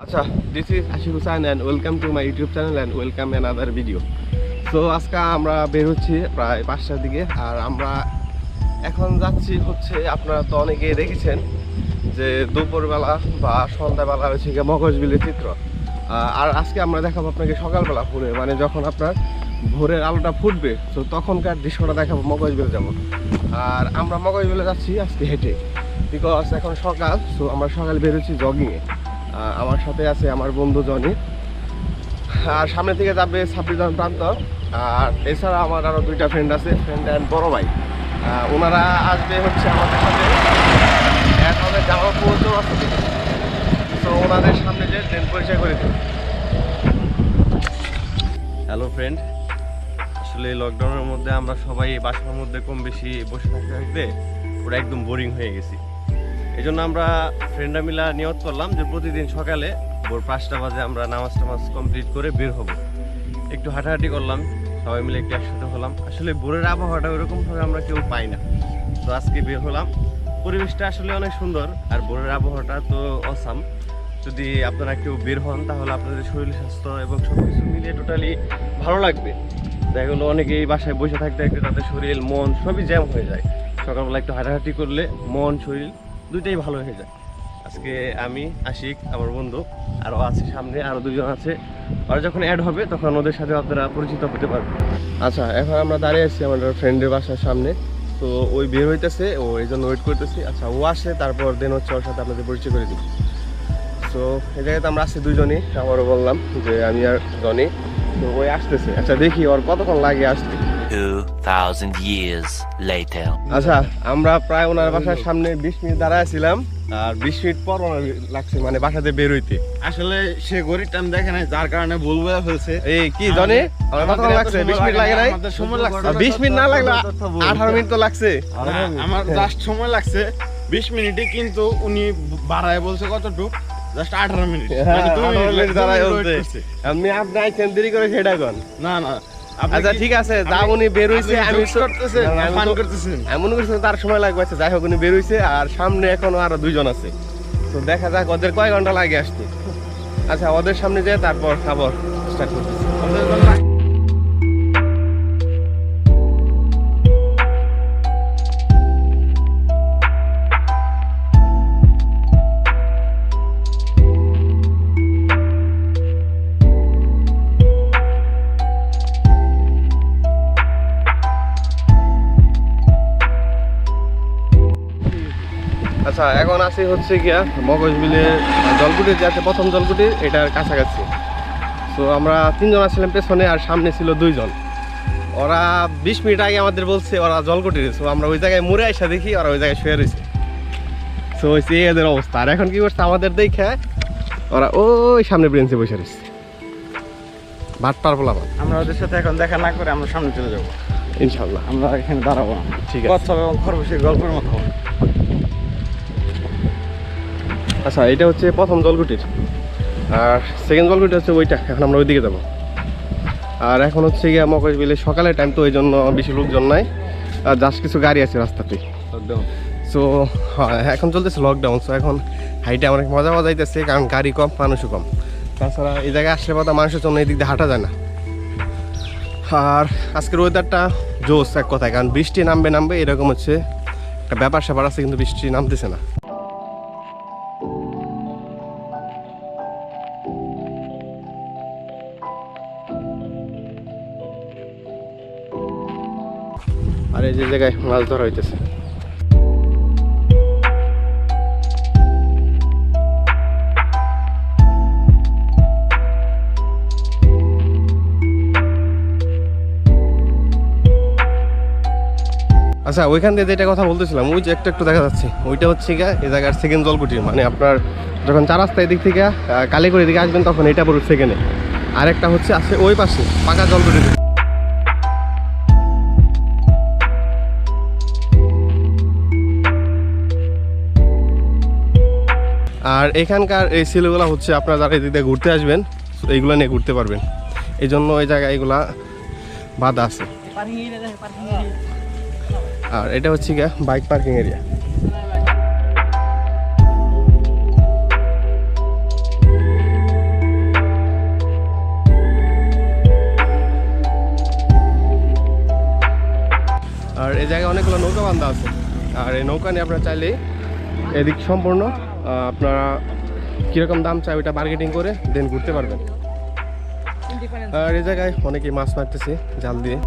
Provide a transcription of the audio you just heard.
আচ্ছা, this is Ashik Hussain and welcome to my YouTube channel and welcome another video. So আজকে আমরা বের হচ্ছি প্রায় 5টার দিকে আর আমরা এখন যাচ্ছি হচ্ছে আপনারা তো অনেকেই দেখেছেন যে দুপুরবেলা বা সন্ধ্যাবেলা হচ্ছে গিয়ে মগজবিলের চিত্র। আর আজকে আমরা দেখাবো আপনাকে সকালবেলা ভোরে, মানে যখন আপনার ভোরের আলোটা ফুটবে তো তখনকার দৃশ্যটা দেখাবো মগজবিলে যাব। আর আমরা মগজবিলে যাচ্ছি আজকে হেঁটে, বিকজ এখন সকাল। সো আমরা সকালে বের হচ্ছি জগিংয়ে। আমার সাথে আছে আমার বন্ধু জনি, আর সামনে থেকে যাবে 26 জন প্রান্ত। আর এছাড়া আমার আরও দুইটা ফ্রেন্ড আছে, ফ্রেন্ড অ্যান্ড বড় ভাই। ওনারা আসবে হচ্ছে আমাদের সাথে, একভাবে জামা পড়তেও আসবে। তো ওনাদের সামনে যে ট্রেন পরিচয় করে দেবে। হ্যালো ফ্রেন্ড, আসলে লকডাউনের মধ্যে আমরা সবাই বাসার মধ্যে কম বেশি বসে থাকতে থাকতে পুরো একদম বোরিং হয়ে গেছি। এই জন্য আমরা ফ্রেন্ডরা মিলা নিয়ত করলাম যে প্রতিদিন সকালে ভোর 5টা বাজে আমরা নামাজ কমপ্লিট করে বের হব। একটু হাঁটাহাঁটি করলাম, সবাই মিলে একটু একসাথে হলাম। আসলে ভোরের আবহাওয়াটা ওইরকমভাবে আমরা কেউ পাই না, তো আজকে বের হলাম। পরিবেশটা আসলে অনেক সুন্দর আর ভোরের আবহাওয়াটা তো অসাম। যদি আপনারা কেউ বের হন তাহলে আপনাদের শরীর স্বাস্থ্য এবং সব কিছু মিলিয়ে টোটালি ভালো লাগবে। দেখা গেলো অনেকেই বাসায় বসে থাকতে থাকতে তাদের শরীর মন সবই জ্যাম হয়ে যায়। সকালবেলা একটু হাঁটাহাঁটি করলে মন শরীর দুইটাই ভালো হয়ে যায়। আজকে আমি আশিক, আমার বন্ধু আরও আছে, সামনে আরও দুজন আছে। আর যখন অ্যাড হবে তখন ওদের সাথে আপনারা পরিচিত হতে পারবেন। আচ্ছা, এখন আমরা দাঁড়িয়ে আছি আমাদের ফ্রেন্ডের বাসার সামনে। তো ওই বের হইতেছে, ও এই জন্য ওয়েট করতেছি। আচ্ছা, ও আসে তারপর দেন হচ্ছে ওর সাথে আপনাদের পরিচয় করে দিই। তো এই জায়গাতে আমরা আসছি দুজনই, আমারও বললাম যে আমি আর জনি। তো ওই আসতেছে। আচ্ছা, দেখি ওর কতক্ষণ লাগে আসতে। 2000 years later. আচ্ছা, আমরা প্রায় ওনার বাসার সামনে 20 মিনিট দাঁড়ায় ছিলাম, আর 20 মিনিট পর ওনার লাগছে মানে বাসাতে বের হইতে। আসলে সে ঘড়ির টাইম দেখে নাই, যার কারণে ভুল বলে ফেলছে। এই কি জনি, আমার কতক্ষণ লাগছে? 20 মিনিট লাগে নাই? আমাদের সময় লাগছে 20 মিনিট না লাগলো 18 মিনিট তো লাগছে। আমার জাস্ট সময় লাগছে 20 মিনিটে, কিন্তু উনি বাড়ায় বলছে কতটুকু, জাস্ট 18 মিনিট। মানে 2 মিনিট দাঁড়ায় বলছে। আমি আপনি আইছেন দেরি করে সেটা কোন? না না, আচ্ছা ঠিক আছে, যা উনি বের হইছে আমি ফান করতেছেন, এমন করছে তার সময় লাগবে। আচ্ছা যাই হোক, উনি বের হইছে আর সামনে এখনো আরো দুইজন আছে। তো দেখা যাক ওদের কয় ঘন্টা লাগে আসতে। আচ্ছা, ওদের সামনে যায় তারপর খাবার স্টার্ট করতেছি। আচ্ছা, এখন আসি হচ্ছে গিয়া মগজবিলের জলকুটির যে আছে, প্রথম জলকুটির এটার কাছাকাছি। তো আমরা 3 জন আসছিলাম পেছনে, আর সামনে ছিল 2 জন। ওরা 20 মিনিট আগে আমাদের বলছে ওরা জলকুটির। তো আমরা ওই জায়গায় মুড়ে আসা দেখি ওরা ওই জায়গায় শুয়ে রয়েছে। তো হয়েছে এদের অবস্থা। আর এখন কি করছে, আমাদের দেখে ওরা ওই সামনে বেঞ্চে বসে রয়েছে। ভাটপার পোলাপান। আমরা ওদের সাথে এখন দেখা না করে আমরা সামনে চলে যাবো ইনশাল্লাহ। আমরা এখানে দাঁড়াবো না, ঠিক আছে। কথা এবং খরগোশের গল্পের মতো। আচ্ছা, এটা হচ্ছে প্রথম জলকুটির, আর সেকেন্ড জলকুটি হচ্ছে ওইটা। এখন আমরা ওইদিকে যাবো। আর এখন হচ্ছে গিয়ে মগজবিলে সকালের টাইম, তো এই জন্য বেশি লোকজন নাই, আর জাস্ট কিছু গাড়ি আছে রাস্তাতে। সো হ্যাঁ, এখন চলতেছে লকডাউন। সো এখন হাইটে অনেক মজা যাইতেছে, কারণ গাড়ি কম, মানুষও কম। তাছাড়া এই জায়গায় আসলে কথা মানুষের জন্য এই দিক দিয়ে হাঁটা যায় না। আর আজকের ওয়েদারটা জোস এক কথায়, কারণ বৃষ্টি নামবে এরকম হচ্ছে একটা ব্যাপার স্যাপার আছে, কিন্তু বৃষ্টি নামতেছে না। আর এই যে জায়গায় মাছ ধরা হইতেছে। আচ্ছা, ওইখান দিয়ে যেটা কথা বলতেছিলাম, ওই যে একটু দেখা যাচ্ছে, ওইটা হচ্ছে গিয়া এই জায়গার সেকেন্ড জলকুটির। মানে আপনার যখন 4 রাস্তা এদিক থেকে কালীগড়ের দিকে আসবেন তখন এটা পুরো সেকেন্ডে। আরেকটা হচ্ছে আছে ওই পাশে পাকা জলকুটির। আর এখানকার এই ছেলেগুলো হচ্ছে আপনারা যারা এদিক দিয়ে ঘুরতে আসবেন এইগুলো নিয়ে ঘুরতে পারবেন, এই জন্য এই জায়গায় এগুলা বাধা আছে। আর এটা হচ্ছে গিয়া বাইক পার্কিং এরিয়া। এই জায়গায় অনেকগুলো নৌকা বান্ধা আছে, আর এই নৌকা নিয়ে আপনারা চাইলে এদিক সম্পূর্ণ আপনারা কীরকম দাম চাই ওইটা বার্গেটিং করে দেন ঘুরতে পারবেন। আর এই জায়গায় অনেকেই মাছ মারতেছে জাল দিয়ে।